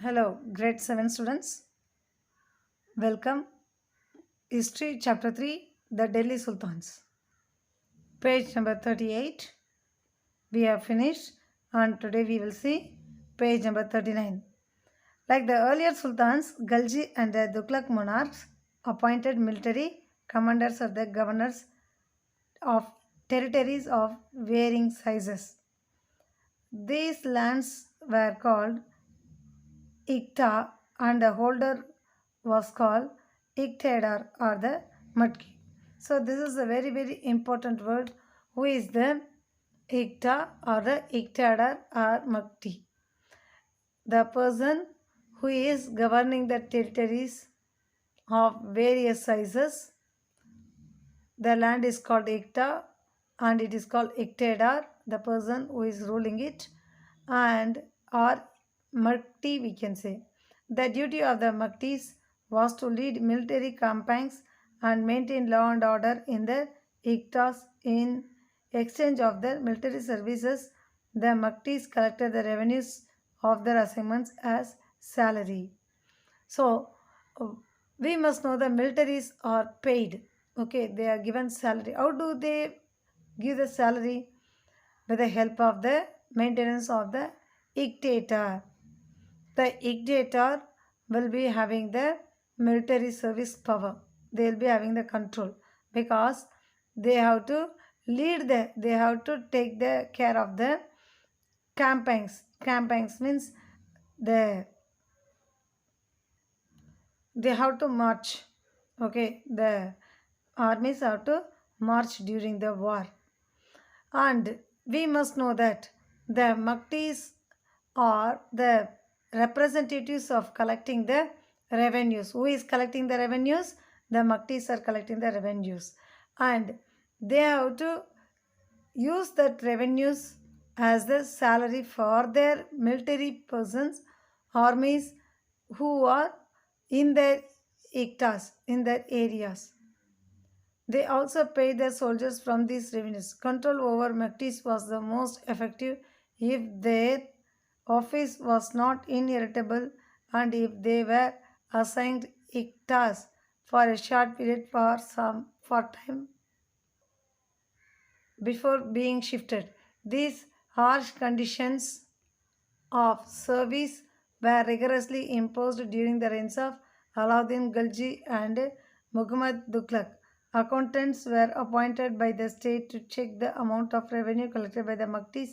Hello, grade 7 students. Welcome. History chapter 3, the Delhi Sultans. Page number 38. We have finished and today we will see page number 39. Like the earlier sultans, Ghalji and the Tughlaq monarchs appointed military commanders or the governors of territories of varying sizes. These lands were called Ikta and the holder was called Iktadar or the Matki. So this is a very important word. Who is the Ikta or the Iktadar or Makti? The person who is governing the territories of various sizes. The land is called Ikta and it is called Iktadar, the person who is ruling it, and or Makti we can say. The duty of the Maktis was to lead military campaigns and maintain law and order in the Iktas. In exchange of their military services, the Maktis collected the revenues of their assignments as salary. So, uh, we must know the militaries are paid. Okay, they are given salary. How do they give the salary? With the help of the maintenance of the dictator. The dictator will be having the military service power. They will be having the control because they have to they have to take the care of the campaigns. Campaigns means the they have to march. Okay, the armies have to march during the war. And we must know that the Maktis are the representatives of collecting the revenues. Who is collecting the revenues? The Maktis are collecting the revenues. And they have to use that revenues as the salary for their military persons, armies who are in their iktas, in their areas. They also paid their soldiers from these revenues. Control over Maktis was the most effective if their office was not inheritable and if they were assigned iktas for a short period for time before being shifted. These harsh conditions of service were rigorously imposed during the reigns of Alauddin Khalji and Muhammad Tughlaq. Accountants were appointed by the state to check the amount of revenue collected by the Maktis.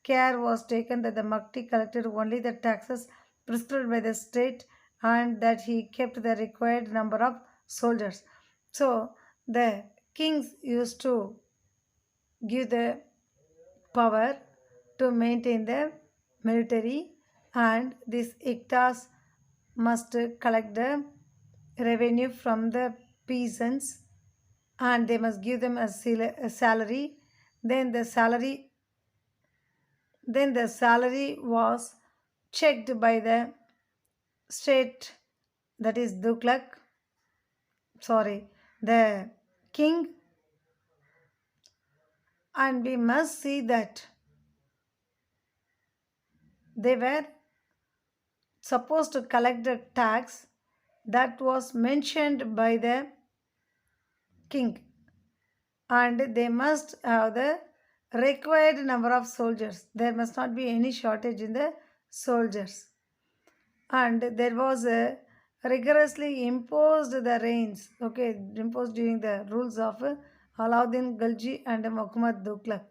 Care was taken that the Makti collected only the taxes prescribed by the state and that he kept the required number of soldiers. So the kings used to give the power to maintain the military, and these iktas must collect the revenue from the peasants and they must give them a salary. then the salary then the salary was checked by the state, that is Tughlaq, sorry, the king. And we must see that they were supposed to collect the tax that was mentioned by the king, and they must have the required number of soldiers. There must not be any shortage in the soldiers. And there was a rigorously imposed the reigns, okay, imposed during the rules of Alauddin Khalji and Muhammad Tughlaq.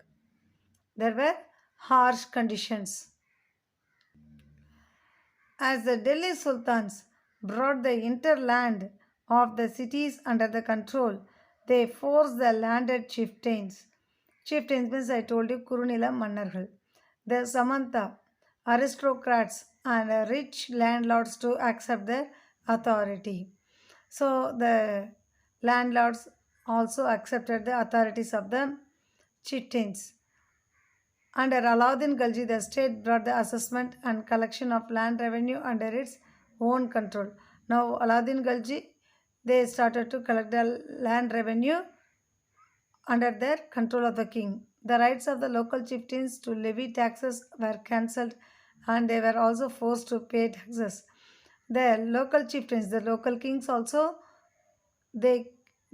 There were harsh conditions. As the Delhi Sultans brought the hinterland of the cities under the control, they forced the landed chieftains. Chieftains means I told you Kurunila Mannargal. The Samanta, aristocrats and rich landlords to accept the authority. So the landlords also accepted the authorities of the chieftains. Under Alauddin Khalji, the state brought the assessment and collection of land revenue under its own control. Now, Alauddin Khalji, they started to collect the land revenue under their control of the king. The rights of the local chieftains to levy taxes were cancelled and they were also forced to pay taxes. The local chieftains, the local kings also, they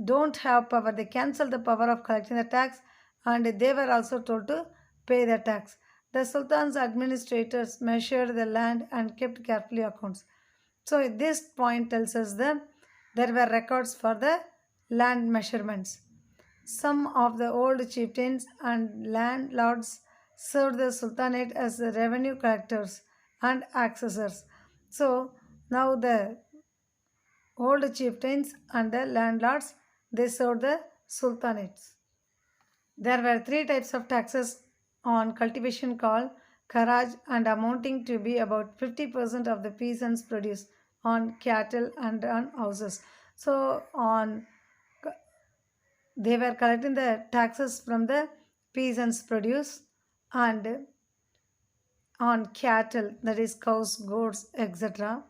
don't have power. They cancel the power of collecting the tax, and they were also told to pay the tax. The sultan's administrators measured the land and kept carefully accounts. So this point tells us that there were records for the land measurements. Some of the old chieftains and landlords served the sultanate as the revenue collectors and accessors. So now the old chieftains and the landlords, they served the sultanates. There were three types of taxes on cultivation called kharaj and amounting to be about 50% of the peasants' produce on cattle and on houses. So on they were collecting the taxes from the peasants' produce and on cattle, that is cows, goats, etc.,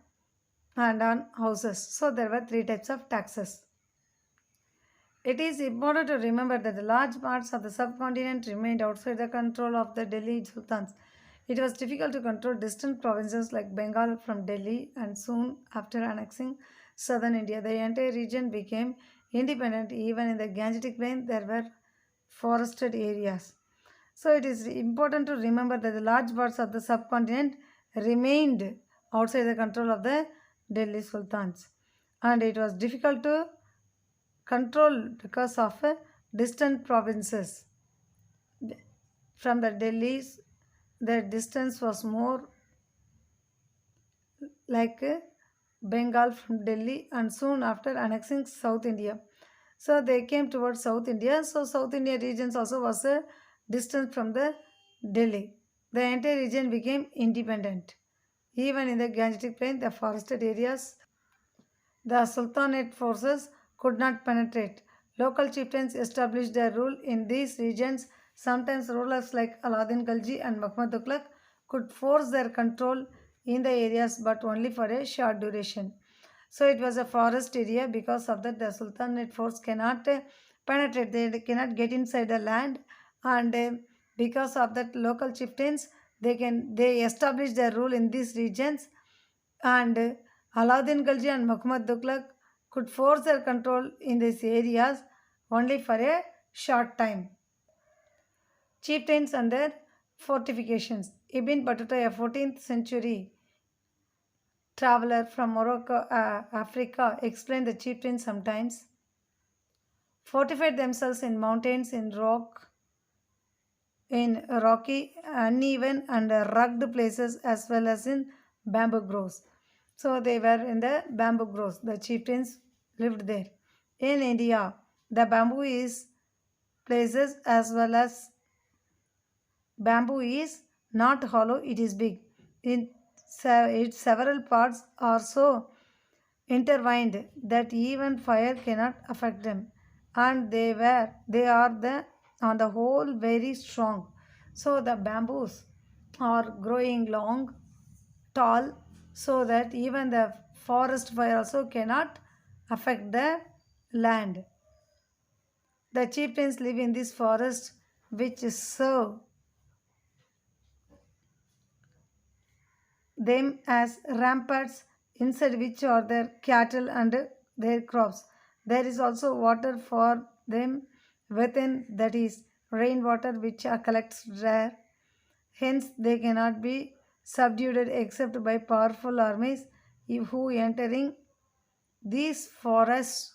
and on houses. So there were three types of taxes. It is important to remember that the large parts of the subcontinent remained outside the control of the Delhi sultans. It was difficult to control distant provinces like Bengal from Delhi, and soon after annexing southern India, the entire region became independent. Even in the Gangetic Plain, there were forested areas. So it is important to remember that the large parts of the subcontinent remained outside the control of the Delhi sultans, and it was difficult to control because of distant provinces from the Delhi's. The distance was more like Bengal from Delhi, and soon after annexing South India. So they came towards South India. So South India regions also was a distance from the Delhi. The entire region became independent. Even in the Gangetic Plain, the forested areas, the Sultanate forces could not penetrate. Local chieftains established their rule in these regions. Sometimes rulers like Alauddin Khalji and Muhammad Tughlaq could force their control in the areas, but only for a short duration. So it was a forest area. Because of that, the Sultanate force cannot penetrate. They cannot get inside the land, and because of that, local chieftains, they establish their rule in these regions, and Alauddin Khalji and Muhammad Tughlaq could force their control in these areas only for a short time. Chieftains and their fortifications. Ibn Battuta, a 14th century traveler from Morocco, Africa, explained the chieftains sometimes fortified themselves in mountains, in rocky, uneven, and rugged places, as well as in bamboo groves. So they were in the bamboo groves. The chieftains lived there. In India, the bamboo is places as well as bamboo is not hollow, it is big. Its several parts are so intertwined that even fire cannot affect them, and they are on the whole very strong. So the bamboos are growing long, tall, so that even the forest fire also cannot affect the land. The chieftains live in this forest, which serve them as ramparts, inside which are their cattle and their crops. There is also water for them within, that is rainwater, which are collected rare. Hence, they cannot be subdued except by powerful armies who entering these forests.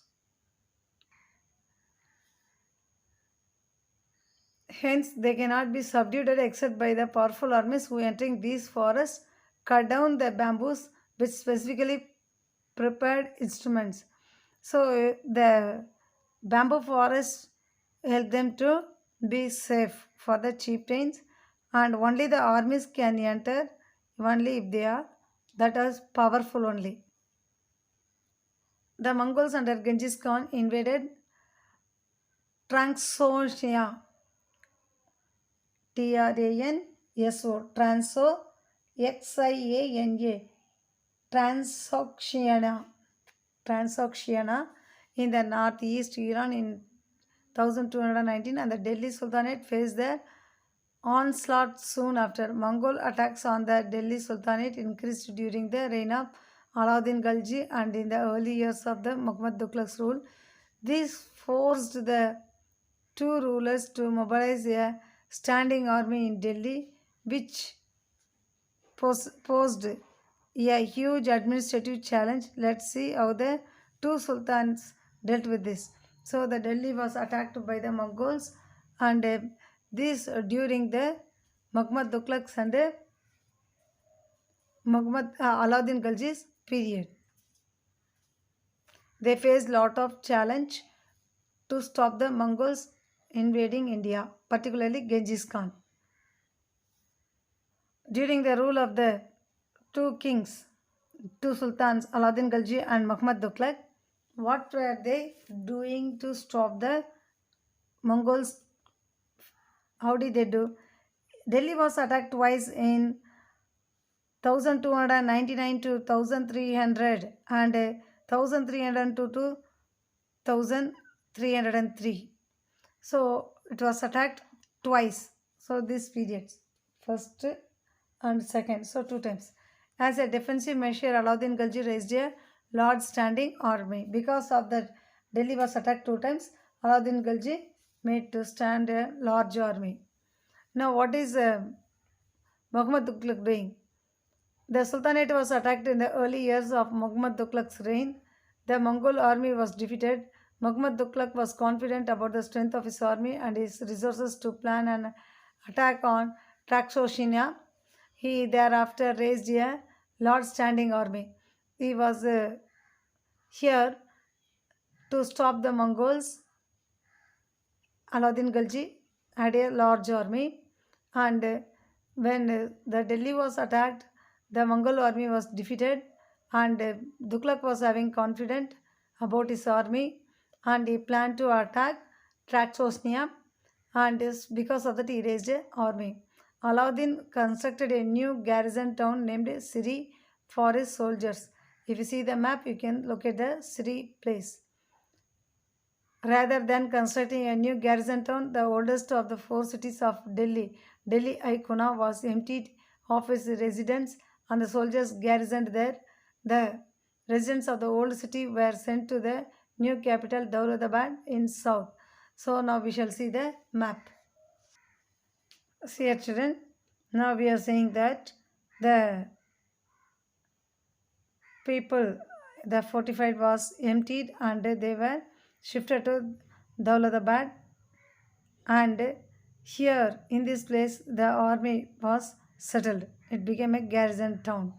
Hence, they cannot be subdued except by the powerful armies who entering these forests cut down the bamboos with specifically prepared instruments. So the bamboo forests help them to be safe for the chieftains, and only the armies can enter only if they are that is powerful only. The Mongols under Genghis Khan invaded Transsonia, Transo, Xiana, Transoxiana, Transoxiana in the northeast Iran in 1219, and the Delhi Sultanate faced the onslaught soon after. Mongol attacks on the Delhi Sultanate increased during the reign of Alauddin Khalji and in the early years of the Muhammad Tughlaq's rule. This forced the two rulers to mobilize a standing army in Delhi, which posed a huge administrative challenge. Let's see how the two sultans dealt with this. So, the Delhi was attacked by the Mongols, and this during the Muhammad Tughlaq's and Muhammad Alauddin Khalji's period. They faced lot of challenge to stop the Mongols invading India, particularly Genghis Khan. During the rule of the two kings, two sultans, Alauddin Khalji and Muhammad Tughlaq, what were they doing to stop the Mongols? How did they do? Delhi was attacked twice in 1299 to 1300 and 1302 to 1303. So it was attacked twice. So these periods, first and second, so two times. As a defensive measure, Alauddin Khalji raised a large standing army. Because of that, Delhi was attacked two times. Alauddin Khalji made to stand a large army. Now, what is Muhammad Tughlaq doing? The Sultanate was attacked in the early years of Muhammad Tughlaq's reign. The Mongol army was defeated. Muhammad Tughlaq was confident about the strength of his army and his resources to plan an attack on Taxoshina. He thereafter raised a large standing army. He was here to stop the Mongols. Alauddin Khalji had a large army, and when the Delhi was attacked, the Mongol army was defeated, and Tughlaq was having confidence about his army, and he planned to attack Traxosnia, and because of that he raised an army. Alauddin constructed a new garrison town named Siri for his soldiers. If you see the map, you can locate the Siri place. Rather than constructing a new garrison town, the oldest of the four cities of Delhi, Delhi Aikona, was emptied of its residents and the soldiers garrisoned there. The residents of the old city were sent to the new capital Daulatabad in south. So now we shall see the map. See here children, now we are saying that the people, the fortified was emptied and they were shifted to Daulatabad, and here in this place the army was settled. It became a garrison town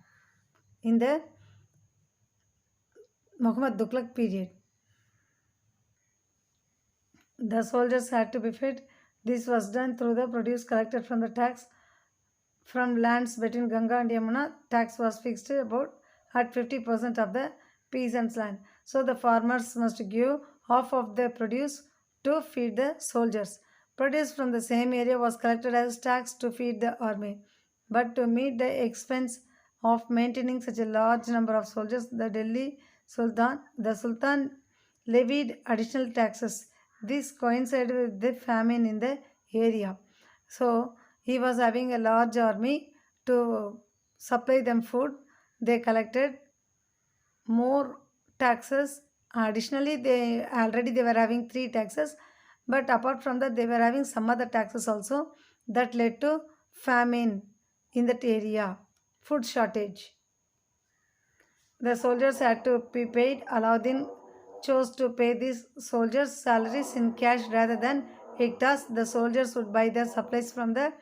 in the Muhammad Tughlaq period. The soldiers had to be fed. This was done through the produce collected from the tax from lands between Ganga and Yamuna. Tax was fixed about at 50% of the peasants' land. So the farmers must give half of the produce to feed the soldiers. Produce from the same area was collected as tax to feed the army. But to meet the expense of maintaining such a large number of soldiers, the Sultan levied additional taxes. This coincided with the famine in the area. So he was having a large army to supply them food. They collected more taxes. Additionally, they were having three taxes, but apart from that they were having some other taxes also that led to famine in that area, food shortage. The soldiers had to be paid. Alauddin chose to pay these soldiers salaries in cash rather than hektas. The soldiers would buy their supplies from the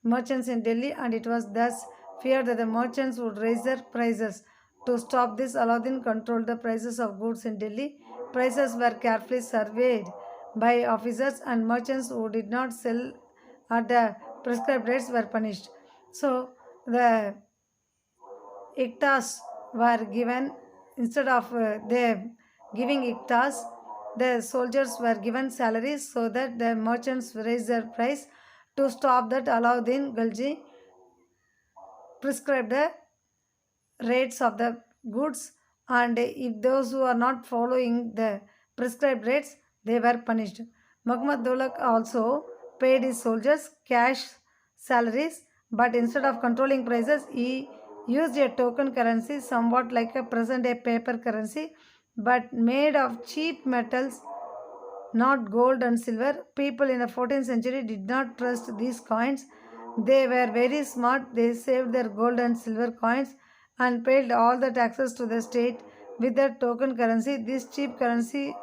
merchants in Delhi, and it was thus feared that the merchants would raise their prices. To stop this, Alauddin controlled the prices of goods in Delhi. Prices were carefully surveyed by officers, and merchants who did not sell at the prescribed rates were punished. So the iktas were given, instead of they giving iktas, the soldiers were given salaries so that the merchants raised their price. To stop that, Alauddin Khalji prescribed the rates of the goods, and if those who are not following the prescribed rates, they were punished. Muhammad Tughlaq also paid his soldiers cash salaries, but instead of controlling prices, he used a token currency somewhat like a present day paper currency, but made of cheap metals, not gold and silver. People in the 14th century did not trust these coins. They were very smart. They saved their gold and silver coins and paid all the taxes to the state with the token currency. This cheap currency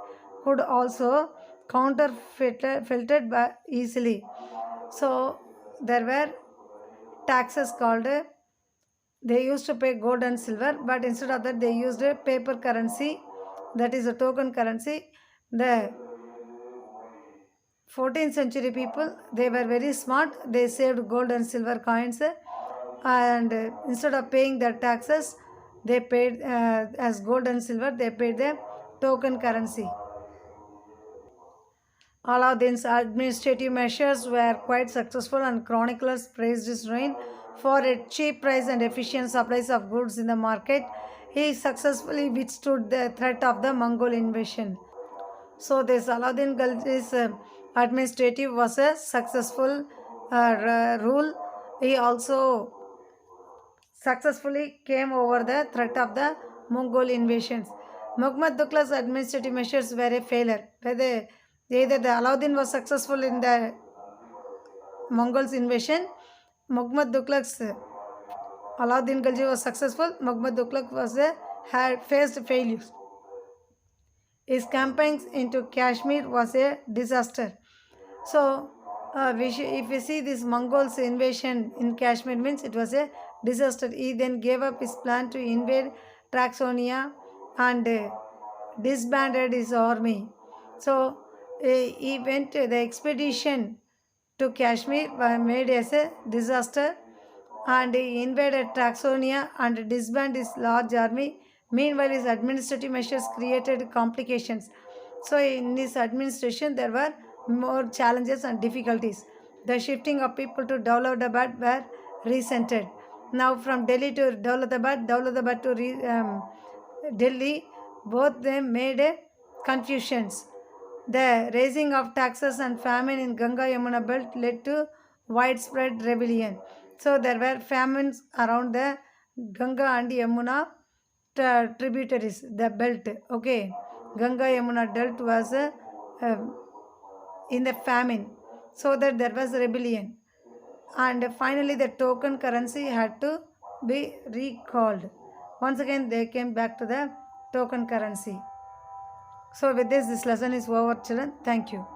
could also counterfeited by easily. So there were taxes called they used to pay gold and silver, but instead of that they used a paper currency, that is a token currency. The 14th century people, they were very smart. They saved gold and silver coins, and instead of paying their taxes, they paid as gold and silver, they paid the token currency. Aladdin's administrative measures were quite successful, and chroniclers praised his reign for a cheap price and efficient supplies of goods in the market. He successfully withstood the threat of the Mongol invasion. So this Aladdin Khilji's administrative was a successful rule. He also successfully came over the threat of the Mongol invasions. Muhammad Tughlaq's administrative measures were a failure. Either the Aladdin was successful in the Mongols invasion, Muhammad Tughlaq's Aladdin Khilji was successful, Muhammad Tughlaq had faced failures. His campaigns into Kashmir was a disaster. So, if we see this Mongols invasion in Kashmir means it was a disaster. He then gave up his plan to invade Traxonia and disbanded his army. So, he went the expedition to Kashmir made as a disaster, and he invaded Traxonia and disbanded his large army. Meanwhile, his administrative measures created complications. So, in his administration, there were more challenges and difficulties. The shifting of people to Daulatabad were resented. Now, from Delhi to Daulatabad to Delhi, both them made confusions. The raising of taxes and famine in Ganga Yamuna belt led to widespread rebellion. So there were famines around the Ganga and Yamuna tributaries, the belt. Okay, Ganga Yamuna belt was in the famine, so that there was rebellion. And finally, the token currency had to be recalled. Once again, they came back to the token currency. So with this lesson is over, children. Thank you.